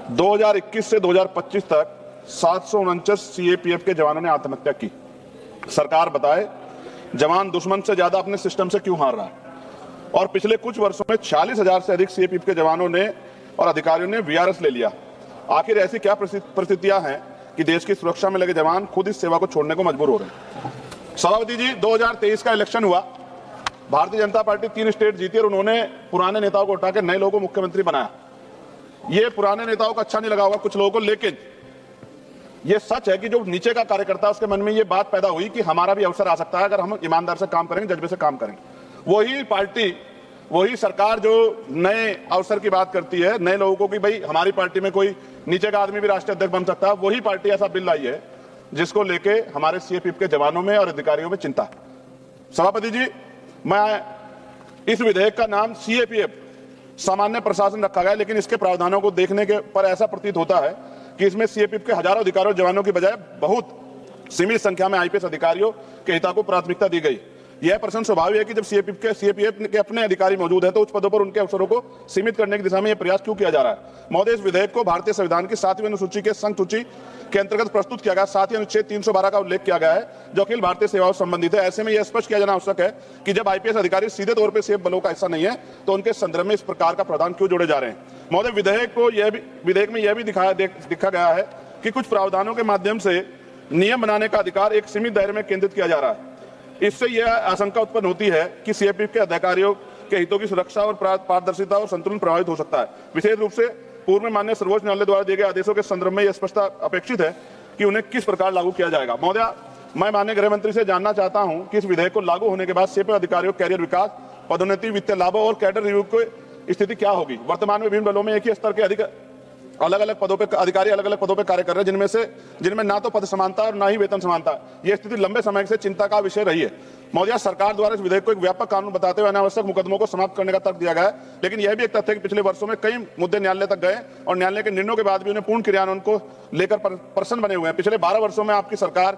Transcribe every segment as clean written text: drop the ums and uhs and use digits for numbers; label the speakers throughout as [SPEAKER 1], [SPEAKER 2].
[SPEAKER 1] 2021 से 2025 तक 749 सीएपीएफ के जवानों ने आत्महत्या की। सरकार बताए जवान दुश्मन से ज्यादा अपने सिस्टम से क्यों हार रहा है। और पिछले कुछ वर्षों में 40,000 से अधिक सीएपीएफ के जवानों ने और अधिकारियों ने वीआरएस ले लिया। आखिर ऐसी क्या परिस्थितियां हैं कि देश की सुरक्षा में लगे जवान खुद इस सेवा को छोड़ने को मजबूर हो रहे हैं। सभापति जी, 2023 का इलेक्शन हुआ, भारतीय जनता पार्टी 3 स्टेट जीती और उन्होंने पुराने नेताओं को उठा के नए लोगों को मुख्यमंत्री बनाया। ये पुराने नेताओं को अच्छा नहीं लगा होगा कुछ लोगों को, लेकिन ये सच है कि जो नीचे का कार्यकर्ता उसके मन में ये बात पैदा हुई कि हमारा भी अवसर आ सकता है अगर हम ईमानदार से काम करेंगे, जज्बे से काम करेंगे। वही पार्टी, वही सरकार जो नए अवसर की बात करती है, नए लोगों को कि भाई हमारी पार्टी में कोई नीचे का आदमी भी राष्ट्रीय अध्यक्ष बन सकता है, वही पार्टी ऐसा बिल लाई है जिसको लेके हमारे सीएपीएफ के जवानों में और अधिकारियों में चिंता। सभापति जी, मैं इस विधेयक का नाम सीएपीएफ सामान्य प्रशासन रखा गया, लेकिन इसके प्रावधानों को देखने के पर ऐसा प्रतीत होता है कि इसमें सीएपीएफ के हजारों अधिकारियों जवानों की बजाय बहुत सीमित संख्या में आईपीएस अधिकारियों के हितों को प्राथमिकता दी गई। यह प्रश्न स्वाभाविक है कि जब सीएपीएफ के अपने अधिकारी मौजूद है तो उच्च पदों पर उनके अवसरों को सीमित करने की दिशा में यह प्रयास क्यों किया जा रहा है। महोदय, इस विधेयक को भारतीय संविधान की 7वीं अनुसूची के संघ सूची के अंतर्गत प्रस्तुत किया गया। साथ ही अनुच्छेद 312 का उल्लेख किया गया है जो अखिल भारतीय सेवाओं से संबंधित है। ऐसे में यह स्पष्ट किया जाना आवश्यक है कि जब आईपीएस अधिकारी सीधे तौर पर सीएफ बलों का हिस्सा नहीं है तो उनके संदर्भ में इस प्रकार का प्रावधान क्यों जोड़े जा रहे हैं। महोदय, विधेयक में यह भी दिखा गया है कि कुछ प्रावधानों के माध्यम से नियम बनाने का अधिकार एक सीमित दायरे में केंद्रित किया जा रहा है। इससे यह आशंका उत्पन्न होती है कि सीएपीएफ के अधिकारियों के हितों की सुरक्षा और पारदर्शिता और संतुलन प्रभावित हो सकता है। विशेष रूप से पूर्व में माननीय सर्वोच्च न्यायालय द्वारा दिए गए आदेशों के संदर्भ में यह स्पष्टता अपेक्षित है कि उन्हें किस प्रकार लागू किया जाएगा। महोदय, मैं माननीय गृह मंत्री से जानना चाहता हूं कि इस विधेयक को लागू होने के बाद सीएपीएफ अधिकारियों कैरियर विकास, पदोन्नति, वित्तीय लाभों और कैडर रिव्यू की स्थिति क्या होगी। वर्तमान में विभिन्न बलों में एक ही स्तर के अलग अलग पदों पे अधिकारी अलग अलग पदों पे कार्य कर रहे हैं, जिनमें ना तो पद समानता और ना ही वेतन समानता। यह स्थिति लंबे समय से चिंता का विषय रही है। महोदय, सरकार द्वारा इस विधेयक को एक व्यापक कानून बताते हुए अनावश्यक मुकदमों को समाप्त करने का तर्क दिया गया है, लेकिन यह भी एक तथ्य है कि पिछले वर्षों में कई मुद्दे न्यायालय तक गए और न्यायालय के निर्णयों के बाद भी उन्हें पूर्ण क्रियान्वयन को लेकर प्रश्न बने हुए हैं। पिछले 12 वर्षों में आपकी सरकार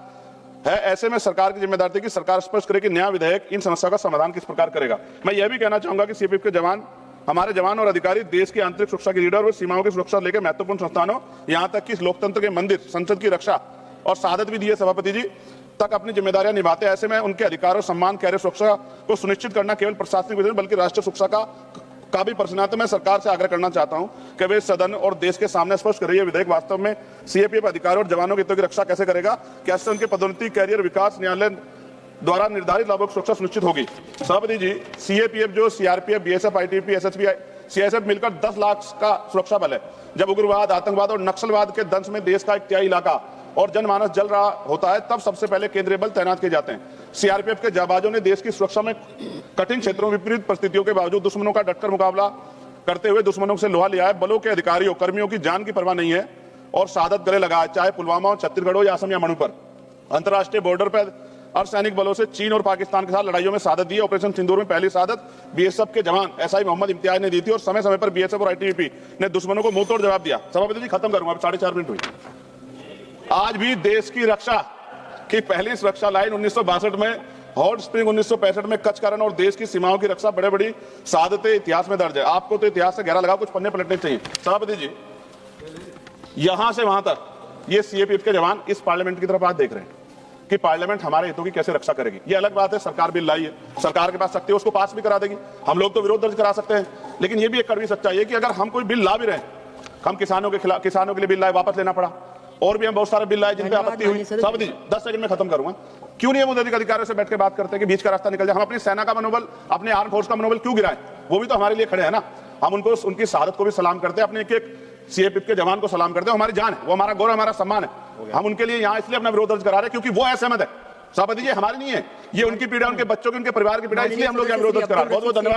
[SPEAKER 1] है, ऐसे में सरकार की जिम्मेदारी थी कि सरकार स्पष्ट करे कि नया विधेयक इन समस्याओं का समाधान किस प्रकार करेगा। मैं यह भी कहना चाहूंगा कि सीएपीएफ के जवान, हमारे जवान और अधिकारी देश की आंतरिक सुरक्षा की लीडर और सीमाओं की सुरक्षा लेकर महत्वपूर्ण संस्थानों, यहां तक कि लोकतंत्र के मंदिर, संसद की रक्षा और शहादत भी दी है सभापति जी, तक अपनी जिम्मेदारियां निभाते हैं। ऐसे में उनके अधिकार और सम्मान, कैरियर सुरक्षा को सुनिश्चित करना केवल प्रशासनिक विषय बल्कि राष्ट्रीय सुरक्षा का भी प्रश्न है। तो मैं सरकार से आग्रह करना चाहता हूं कि वे सदन और देश के सामने स्पष्ट कर रही है विधेयक वास्तव में सीएपीएफ अधिकारियों और जवानों के हितों की रक्षा कैसे करेगा, कैसे उनके पदोन्नति, कैरियर विकास, न्यायालय द्वारा निर्धारित लाभों की सुरक्षा सुनिश्चित होगी। सभापति जी, सीएपीएफ जो CRPF, BSF, ITBP, SSB, CISF मिलकर 10 लाख का सुरक्षा बल है। जब उग्रवाद, आतंकवाद और नक्सलवाद के दंश में देश का एक तिहाई इलाका और जनमानस जल रहा होता है, तब सबसे पहले केंद्रीय बल तैनात किए जाते हैं। सीआरपीएफ के जाबाजों ने देश की सुरक्षा में कठिन क्षेत्रों में विपरीत परिस्थितियों के बावजूद दुश्मनों का डटकर मुकाबला करते हुए दुश्मनों से लोहा लिया है। बलों के अधिकारियों, कर्मियों की जान की परवाह नहीं है और शहादत गले लगा है, चाहे पुलवामा, छत्तीसगढ़ हो या असम या मणिपुर। अंतर्राष्ट्रीय बॉर्डर पर अर्धसैनिक बलों से चीन और पाकिस्तान के साथ लड़ाइयों में शहादत दी। ऑपरेशन सिंदूर में पहली शहादत बीएसएफ के जवान एसआई मोहम्मद इम्तियाज ने दी थी और समय समय पर बीएसएफ और आईटीबीपी ने दुश्मनों को मुंहतोड़ जवाब दिया। सभापति जी, खत्म करूंगा, 4.5 मिनट हुई। आज भी देश की रक्षा की पहली सुरक्षा लाइन 1962 में, हॉट स्प्रिंग 1965 में कच्छ कारण और देश की सीमाओं की रक्षा बड़े बड़ी शहादतें इतिहास में दर्ज है। आपको तो इतिहास से गहरा लगा, कुछ पन्ने पलटने चाहिए। सभापति जी, यहां से वहां तक ये सीएपीएफ के जवान इस पार्लियामेंट की तरफ आज देख रहे हैं कि पार्लियामेंट हमारे हितों की कैसे रक्षा करेगी। ये अलग बात है, सरकार बिल लाई है, सरकार के पास शक्ति है, उसको पास भी करा देगी। हम लोग तो विरोध दर्ज करा सकते हैं, लेकिन ये भी एक कड़वी सच्चाई है कि अगर हम कोई बिल ला भी रहे, हम किसानों के खिलाफ, किसानों के लिए बिल लाए, वापस लेना पड़ा, और भी हम बहुत सारे बिल लाए जिन पे आपत्ति हुई। सभापति जी, 10 सेकंड में खत्म करूंगा। क्यों नहीं हम अधिकारियों से बैठ के बात करते हैं कि बीच का रास्ता निकल जाए। हम अपनी सेना का मनोबल, अपने आर्म फोर्स का मनोबल क्यों गिराएं? वो भी तो हमारे लिए खड़े हैं ना। हम उनको, उनकी शहादत को भी सलाम करते हैं, अपने एक सीएपीएफ के जवान को सलाम करते हैं। हमारी जान है, वो हमारा गौरव, हमारा सम्मान है। हम उनके लिए यहाँ इसलिए अपना विरोध दर्ज करा रहे हैं क्योंकि वो असहमत है। सभापति जी, हमारी नहीं है, ये उनकी पीड़ा, उनके बच्चों की, उनके परिवार की पीड़ा, इसलिए हम लोग यहाँ विरोध दर्ज करा रहे हैं। बहुत बहुत धन्यवाद।